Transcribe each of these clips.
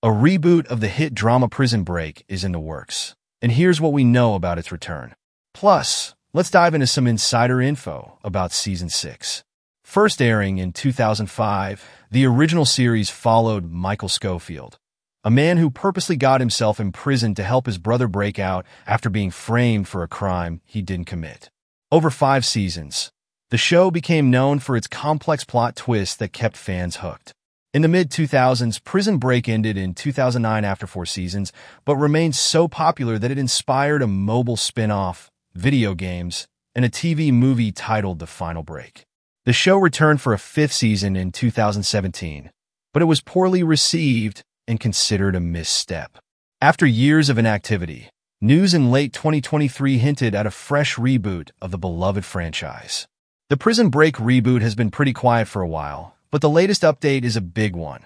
A reboot of the hit drama Prison Break is in the works, and here's what we know about its return. Plus, let's dive into some insider info about Season 6. First airing in 2005, the original series followed Michael Scofield, a man who purposely got himself in prison to help his brother break out after being framed for a crime he didn't commit. Over 5 seasons, the show became known for its complex plot twists that kept fans hooked. In the mid-2000s, Prison Break ended in 2009 after 4 seasons, but remained so popular that it inspired a mobile spin-off, video games, and a TV movie titled The Final Break. The show returned for a 5th season in 2017, but it was poorly received and considered a misstep. After years of inactivity, news in late 2023 hinted at a fresh reboot of the beloved franchise. The Prison Break reboot has been pretty quiet for a while, but the latest update is a big one.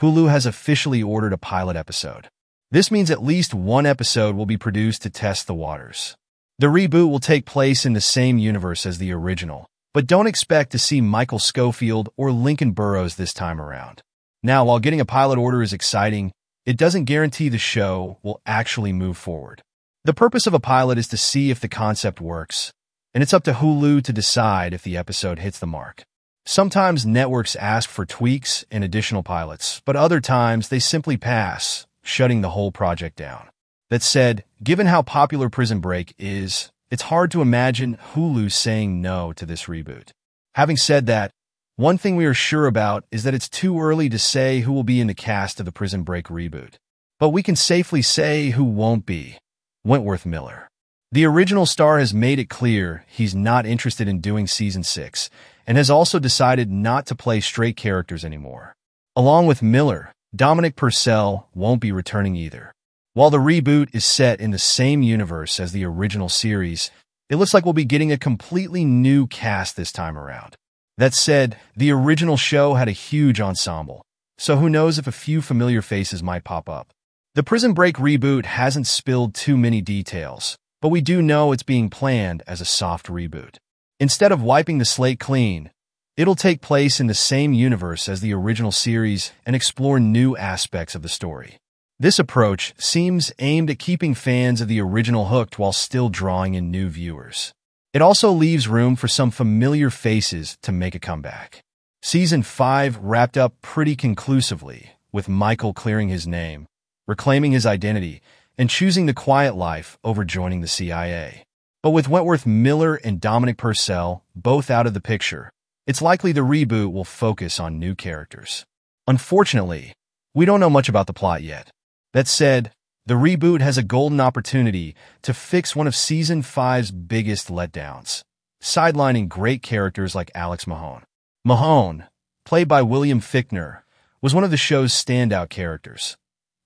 Hulu has officially ordered a pilot episode. This means at least one episode will be produced to test the waters. The reboot will take place in the same universe as the original, but don't expect to see Michael Scofield or Lincoln Burrows this time around. Now, while getting a pilot order is exciting, it doesn't guarantee the show will actually move forward. The purpose of a pilot is to see if the concept works, and it's up to Hulu to decide if the episode hits the mark. Sometimes networks ask for tweaks and additional pilots, but other times they simply pass, shutting the whole project down. That said, given how popular Prison Break is, it's hard to imagine Hulu saying no to this reboot. Having said that, one thing we are sure about is that it's too early to say who will be in the cast of the Prison Break reboot. But we can safely say who won't be: Wentworth Miller. The original star has made it clear he's not interested in doing Season 6, and has also decided not to play straight characters anymore. Along with Miller, Dominic Purcell won't be returning either. While the reboot is set in the same universe as the original series, it looks like we'll be getting a completely new cast this time around. That said, the original show had a huge ensemble, so who knows if a few familiar faces might pop up. The Prison Break reboot hasn't spilled too many details, but we do know it's being planned as a soft reboot. Instead of wiping the slate clean, it'll take place in the same universe as the original series and explore new aspects of the story. This approach seems aimed at keeping fans of the original hooked while still drawing in new viewers. It also leaves room for some familiar faces to make a comeback. Season 5 wrapped up pretty conclusively, with Michael clearing his name, reclaiming his identity, and choosing the quiet life over joining the CIA. But with Wentworth Miller and Dominic Purcell both out of the picture, it's likely the reboot will focus on new characters. Unfortunately, we don't know much about the plot yet. That said, the reboot has a golden opportunity to fix one of Season 5's biggest letdowns, sidelining great characters like Alex Mahone. Mahone, played by William Fichtner, was one of the show's standout characters.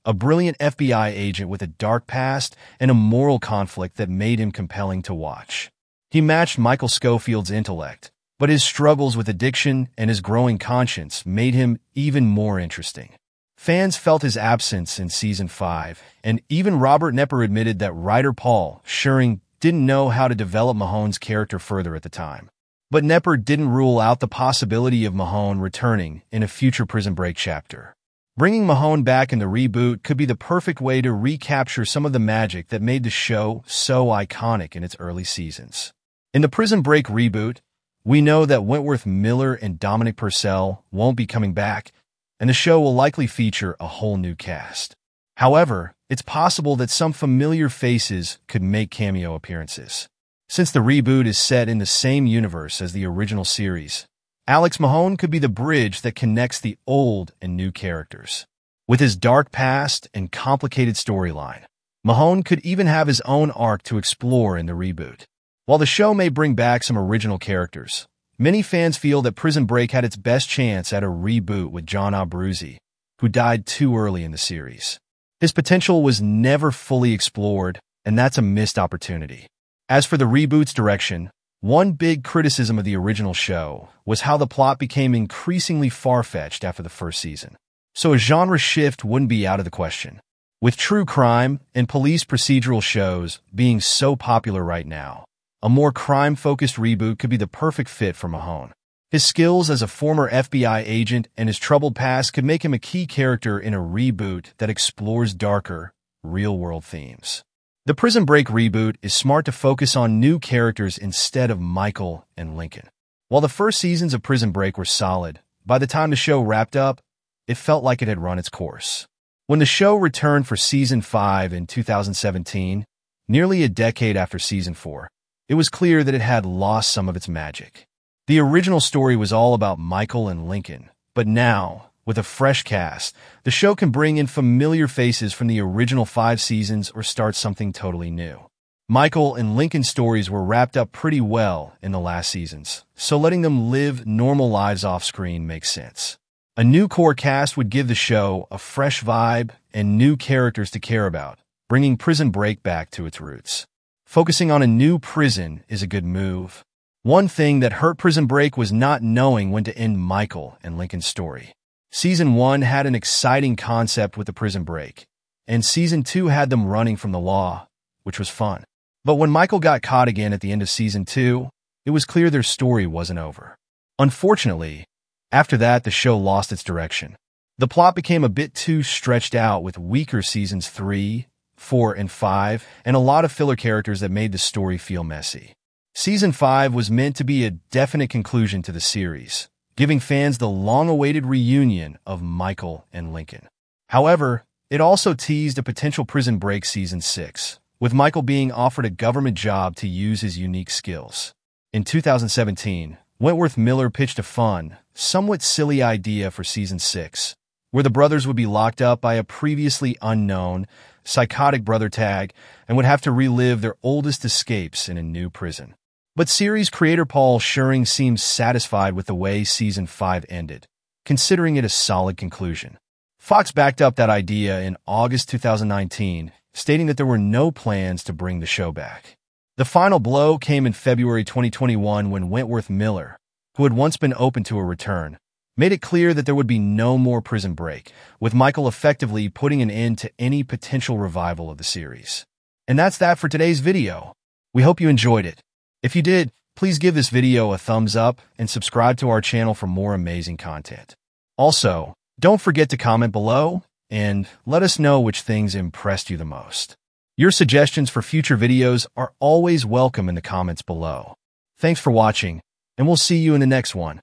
A brilliant FBI agent with a dark past and a moral conflict that made him compelling to watch. He matched Michael Scofield's intellect, but his struggles with addiction and his growing conscience made him even more interesting. Fans felt his absence in Season 5, and even Robert Knepper admitted that writer Paul Scheuring didn't know how to develop Mahone's character further at the time. But Knepper didn't rule out the possibility of Mahone returning in a future Prison Break chapter. Bringing Mahone back in the reboot could be the perfect way to recapture some of the magic that made the show so iconic in its early seasons. In the Prison Break reboot, we know that Wentworth Miller and Dominic Purcell won't be coming back, and the show will likely feature a whole new cast. However, it's possible that some familiar faces could make cameo appearances. Since the reboot is set in the same universe as the original series, Alex Mahone could be the bridge that connects the old and new characters. With his dark past and complicated storyline, Mahone could even have his own arc to explore in the reboot. While the show may bring back some original characters, many fans feel that Prison Break had its best chance at a reboot with John Abruzzi, who died too early in the series. His potential was never fully explored, and that's a missed opportunity. As for the reboot's direction, one big criticism of the original show was how the plot became increasingly far-fetched after the first season. So a genre shift wouldn't be out of the question. With true crime and police procedural shows being so popular right now, a more crime-focused reboot could be the perfect fit for Mahone. His skills as a former FBI agent and his troubled past could make him a key character in a reboot that explores darker, real-world themes. The Prison Break reboot is smart to focus on new characters instead of Michael and Lincoln. While the first seasons of Prison Break were solid, by the time the show wrapped up, it felt like it had run its course. When the show returned for Season 5 in 2017, nearly a decade after Season 4, it was clear that it had lost some of its magic. The original story was all about Michael and Lincoln, but now, with a fresh cast, the show can bring in familiar faces from the original 5 seasons or start something totally new. Michael and Lincoln's stories were wrapped up pretty well in the last seasons, so letting them live normal lives off-screen makes sense. A new core cast would give the show a fresh vibe and new characters to care about, bringing Prison Break back to its roots. Focusing on a new prison is a good move. One thing that hurt Prison Break was not knowing when to end Michael and Lincoln's story. Season 1 had an exciting concept with the Prison Break, and Season 2 had them running from the law, which was fun. But when Michael got caught again at the end of Season 2, it was clear their story wasn't over. Unfortunately, after that, the show lost its direction. The plot became a bit too stretched out with weaker Seasons 3, 4, and 5, and a lot of filler characters that made the story feel messy. Season 5 was meant to be a definite conclusion to the series, giving fans the long-awaited reunion of Michael and Lincoln. However, it also teased a potential Prison Break Season 6, with Michael being offered a government job to use his unique skills. In 2017, Wentworth Miller pitched a fun, somewhat silly idea for Season 6, where the brothers would be locked up by a previously unknown, psychotic brother tag and would have to relive their oldest escapes in a new prison. But series creator Paul Scheuring seems satisfied with the way Season 5 ended, considering it a solid conclusion. Fox backed up that idea in August 2019, stating that there were no plans to bring the show back. The final blow came in February 2021 when Wentworth Miller, who had once been open to a return, made it clear that there would be no more Prison Break, with Michael effectively putting an end to any potential revival of the series. And that's that for today's video. We hope you enjoyed it. If you did, please give this video a thumbs up and subscribe to our channel for more amazing content. Also, don't forget to comment below and let us know which things impressed you the most. Your suggestions for future videos are always welcome in the comments below. Thanks for watching, and we'll see you in the next one.